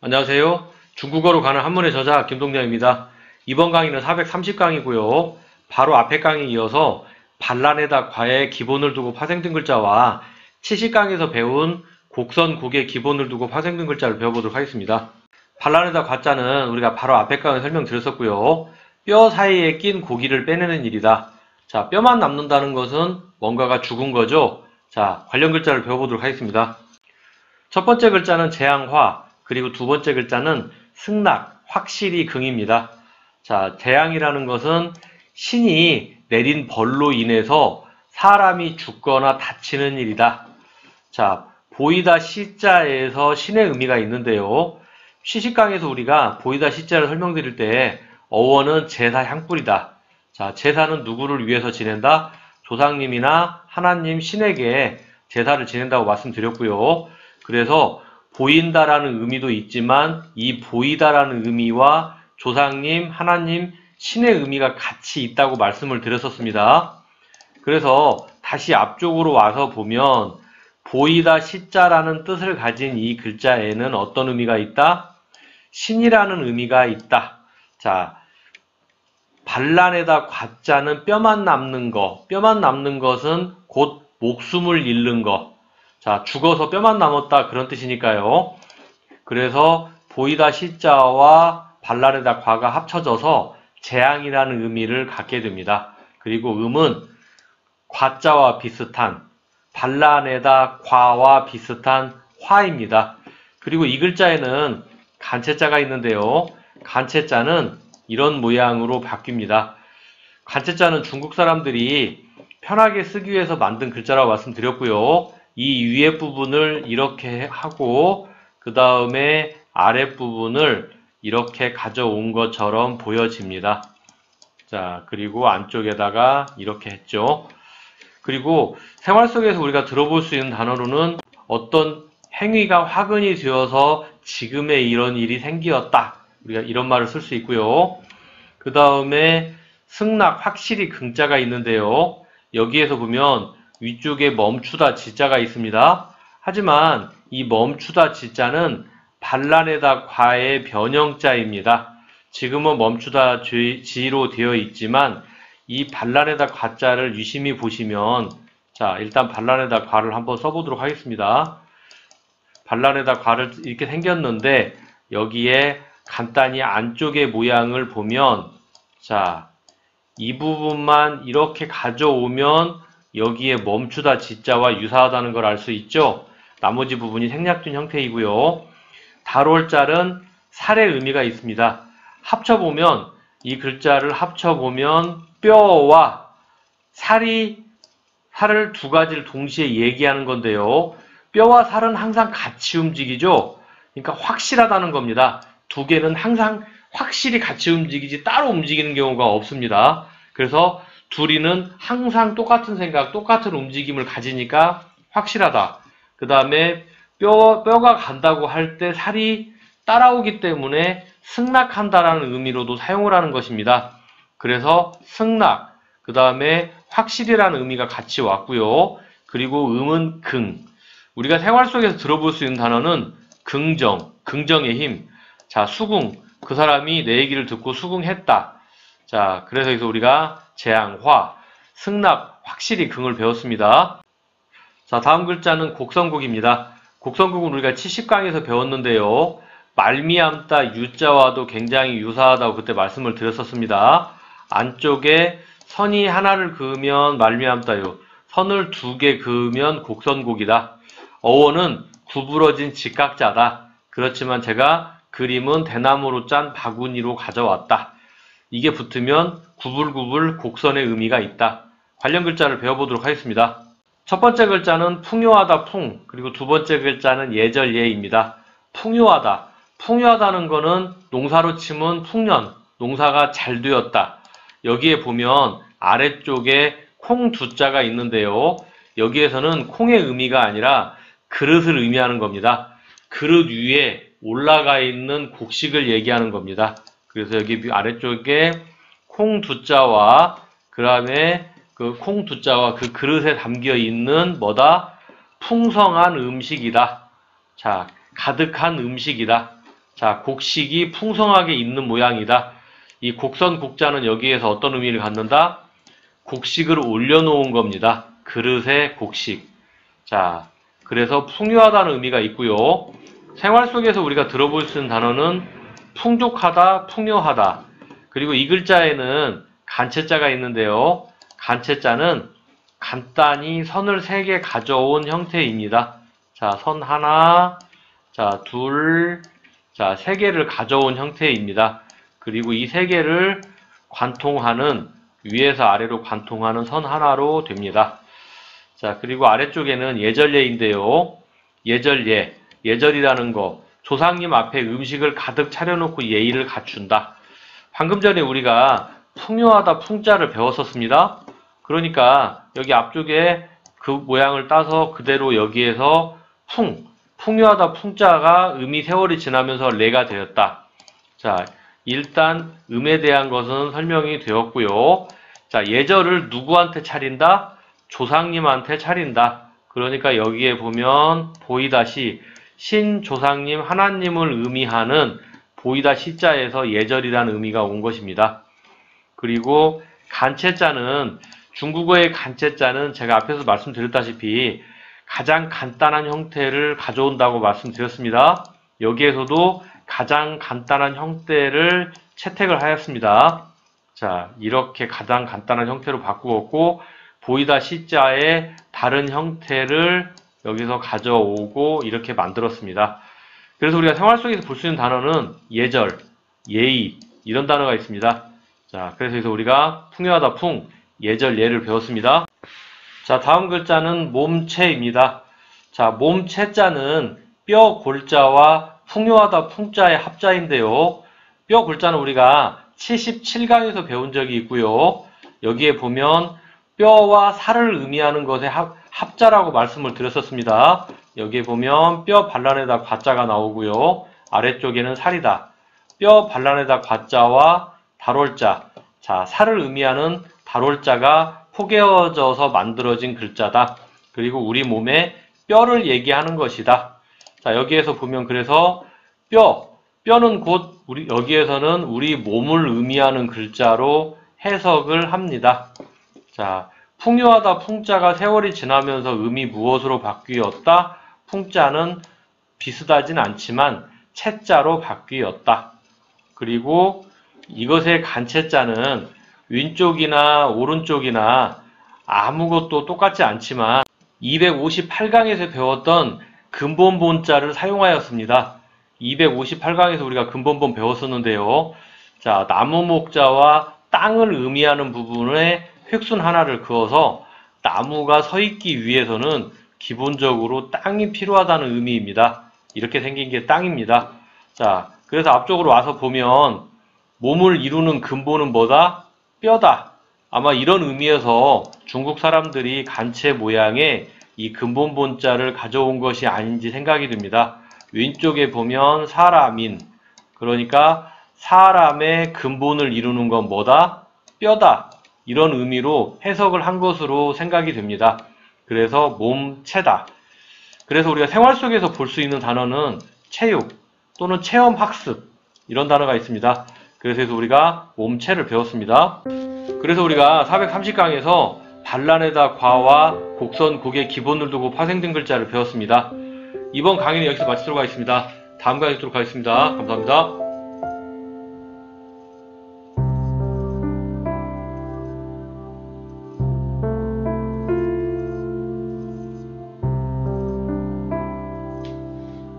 안녕하세요. 중국어로 가는 한문의 저자 김동량입니다. 이번 강의는 430강이고요. 바로 앞에 강의에 이어서 반란에다 과의 기본을 두고 파생된 글자와 70강에서 배운 곡선, 곡의 기본을 두고 파생된 글자를 배워보도록 하겠습니다. 반란에다 과자는 우리가 바로 앞에 강에 설명드렸었고요. 뼈 사이에 낀 고기를 빼내는 일이다. 자, 뼈만 남는다는 것은 뭔가가 죽은 거죠. 자, 관련 글자를 배워보도록 하겠습니다. 첫 번째 글자는 재앙화, 그리고 두 번째 글자는 승낙, 확실히 긍입니다. 자, 재앙이라는 것은 신이 내린 벌로 인해서 사람이 죽거나 다치는 일이다. 자, 보이다 시자에서 신의 의미가 있는데요. 시식강에서 우리가 보이다 시자를 설명드릴 때 어원은 제사 향불이다. 자, 제사는 누구를 위해서 지낸다? 조상님이나 하나님 신에게 제사를 지낸다고 말씀드렸고요. 그래서 보인다라는 의미도 있지만 이 보이다라는 의미와 조상님, 하나님, 신의 의미가 같이 있다고 말씀을 드렸었습니다. 그래서 다시 앞쪽으로 와서 보면 보이다 시자라는 뜻을 가진 이 글자에는 어떤 의미가 있다? 신이라는 의미가 있다. 자, 반란에다 과자는 뼈만 남는 거, 뼈만 남는 것은 곧 목숨을 잃는 거. 자, 죽어서 뼈만 남았다 그런 뜻이니까요. 그래서 보이다 시자와 반란에다 과가 합쳐져서 재앙이라는 의미를 갖게 됩니다. 그리고 음은 과자와 비슷한, 반란에다 과와 비슷한 화입니다. 그리고 이 글자에는 간체자가 있는데요. 간체자는 이런 모양으로 바뀝니다. 간체자는 중국 사람들이 편하게 쓰기 위해서 만든 글자라고 말씀드렸고요. 이 위에 부분을 이렇게 하고 그 다음에 아랫부분을 이렇게 가져온 것처럼 보여집니다. 자, 그리고 안쪽에다가 이렇게 했죠. 그리고 생활 속에서 우리가 들어볼 수 있는 단어로는 어떤 행위가 화근이 되어서 지금의 이런 일이 생기었다. 우리가 이런 말을 쓸 수 있고요. 그 다음에 승낙, 확실히 긍자가 있는데요. 여기에서 보면 위쪽에 멈추다 지자가 있습니다. 하지만 이 멈추다 지자는 반란에다 과의 변형자입니다. 지금은 멈추다 지로 되어 있지만 이 반란에다 과자를 유심히 보시면, 자, 일단 반란에다 과를 한번 써보도록 하겠습니다. 반란에다 과를 이렇게 생겼는데 여기에 간단히 안쪽의 모양을 보면, 자, 이 부분만 이렇게 가져오면 여기에 멈추다 지자와 유사하다는 걸 알 수 있죠. 나머지 부분이 생략된 형태이고요. 달월자는 살의 의미가 있습니다. 합쳐보면, 이 글자를 합쳐보면 뼈와 살을 두 가지를 동시에 얘기하는 건데요. 뼈와 살은 항상 같이 움직이죠. 그러니까 확실하다는 겁니다. 두 개는 항상 확실히 같이 움직이지 따로 움직이는 경우가 없습니다. 그래서 둘이는 항상 똑같은 생각, 똑같은 움직임을 가지니까 확실하다. 그 다음에 뼈가 간다고 할 때 살이 따라오기 때문에 승낙한다라는 의미로도 사용을 하는 것입니다. 그래서 승낙, 그 다음에 확실이라는 의미가 같이 왔고요. 그리고 음은 긍. 우리가 생활 속에서 들어볼 수 있는 단어는 긍정, 긍정의 힘. 자, 수긍. 그 사람이 내 얘기를 듣고 수긍했다. 자, 그래서 여기서 우리가 재앙화, 승낙, 확실히 긍을 배웠습니다. 자, 다음 글자는 곡선곡입니다. 곡선곡은 우리가 70강에서 배웠는데요. 말미암다 유자와도 굉장히 유사하다고 그때 말씀을 드렸었습니다. 안쪽에 선이 하나를 그으면 말미암다요. 선을 두 개 그으면 곡선곡이다. 어원은 구부러진 직각자다. 그렇지만 제가 그림은 대나무로 짠 바구니로 가져왔다. 이게 붙으면 구불구불 곡선의 의미가 있다. 관련 글자를 배워보도록 하겠습니다. 첫 번째 글자는 풍요하다 풍, 그리고 두 번째 글자는 예절예입니다. 풍요하다. 풍요하다는 거는 농사로 치면 풍년, 농사가 잘 되었다. 여기에 보면 아래쪽에 콩 두 자가 있는데요. 여기에서는 콩의 의미가 아니라 그릇을 의미하는 겁니다. 그릇 위에 올라가 있는 곡식을 얘기하는 겁니다. 그래서 여기 아래쪽에 콩 두 자와 그 다음에 그 콩 두 자와 그 그릇에 담겨 있는 뭐다? 풍성한 음식이다. 자, 가득한 음식이다. 자, 곡식이 풍성하게 있는 모양이다. 이 곡선 곡자는 여기에서 어떤 의미를 갖는다? 곡식을 올려놓은 겁니다. 그릇에 곡식. 자, 그래서 풍요하다는 의미가 있고요. 생활 속에서 우리가 들어볼 수 있는 단어는 풍족하다, 풍요하다. 그리고 이 글자에는 간체자가 있는데요. 간체자는 간단히 선을 3개 가져온 형태입니다. 자, 선 하나, 자, 둘, 자, 3개를 가져온 형태입니다. 그리고 이 3개를 관통하는, 위에서 아래로 관통하는 선 하나로 됩니다. 자, 그리고 아래쪽에는 예절예인데요. 예절예, 예절이라는 거, 조상님 앞에 음식을 가득 차려놓고 예의를 갖춘다. 방금 전에 우리가 풍요하다 풍자를 배웠었습니다. 그러니까 여기 앞쪽에 그 모양을 따서 그대로 여기에서 풍요하다 풍자가 음이 세월이 지나면서 레가 되었다. 자, 일단 음에 대한 것은 설명이 되었고요. 자, 예절을 누구한테 차린다? 조상님한테 차린다. 그러니까 여기에 보면 보이다시 신조상님 하나님을 의미하는 보이다 시자에서 예절이라는 의미가 온 것입니다. 그리고 간체자는 중국어의 간체자는 제가 앞에서 말씀드렸다시피 가장 간단한 형태를 가져온다고 말씀드렸습니다. 여기에서도 가장 간단한 형태를 채택을 하였습니다. 자, 이렇게 가장 간단한 형태로 바꾸었고 보이다 시자의 다른 형태를 여기서 가져오고 이렇게 만들었습니다. 그래서 우리가 생활 속에서 볼 수 있는 단어는 예절, 예의 이런 단어가 있습니다. 자, 그래서 여기서 우리가 풍요하다 풍, 예절, 예를 배웠습니다. 자, 다음 글자는 몸체입니다. 자, 몸체자는 뼈 골자와 풍요하다 풍자의 합자인데요. 뼈 골자는 우리가 77강에서 배운 적이 있고요. 여기에 보면 뼈와 살을 의미하는 것의 합자라고 말씀을 드렸었습니다. 여기에 보면 뼈 반란에다 과자가 나오고요. 아래쪽에는 살이다. 뼈 반란에다 과자와 달월자. 자, 살을 의미하는 달월자가 포개어져서 만들어진 글자다. 그리고 우리 몸에 뼈를 얘기하는 것이다. 자, 여기에서 보면 그래서 뼈는 곧 여기에서는 우리 몸을 의미하는 글자로 해석을 합니다. 자, 풍요하다 풍자가 세월이 지나면서 음이 무엇으로 바뀌었다? 풍자는 비슷하진 않지만 채자로 바뀌었다. 그리고 이것의 간채자는 왼쪽이나 오른쪽이나 아무것도 똑같지 않지만 258강에서 배웠던 근본본자를 사용하였습니다. 258강에서 우리가 근본본 배웠었는데요. 자, 나무 목자와 땅을 의미하는 부분에 획순 하나를 그어서 나무가 서 있기 위해서는 기본적으로 땅이 필요하다는 의미입니다. 이렇게 생긴 게 땅입니다. 자, 그래서 앞쪽으로 와서 보면 몸을 이루는 근본은 뭐다? 뼈다. 아마 이런 의미에서 중국 사람들이 간체 모양의 이 근본본자를 가져온 것이 아닌지 생각이 듭니다. 왼쪽에 보면 사람인, 그러니까 사람의 근본을 이루는 건 뭐다? 뼈다. 이런 의미로 해석을 한 것으로 생각이 됩니다. 그래서 몸체다. 그래서 우리가 생활 속에서 볼 수 있는 단어는 체육 또는 체험학습 이런 단어가 있습니다. 그래서 우리가 몸체를 배웠습니다. 그래서 우리가 430강에서 반란에다 과와 곡선, 곡의 기본을 두고 파생된 글자를 배웠습니다. 이번 강의는 여기서 마치도록 하겠습니다. 다음 강의 뵙도록 하겠습니다. 감사합니다.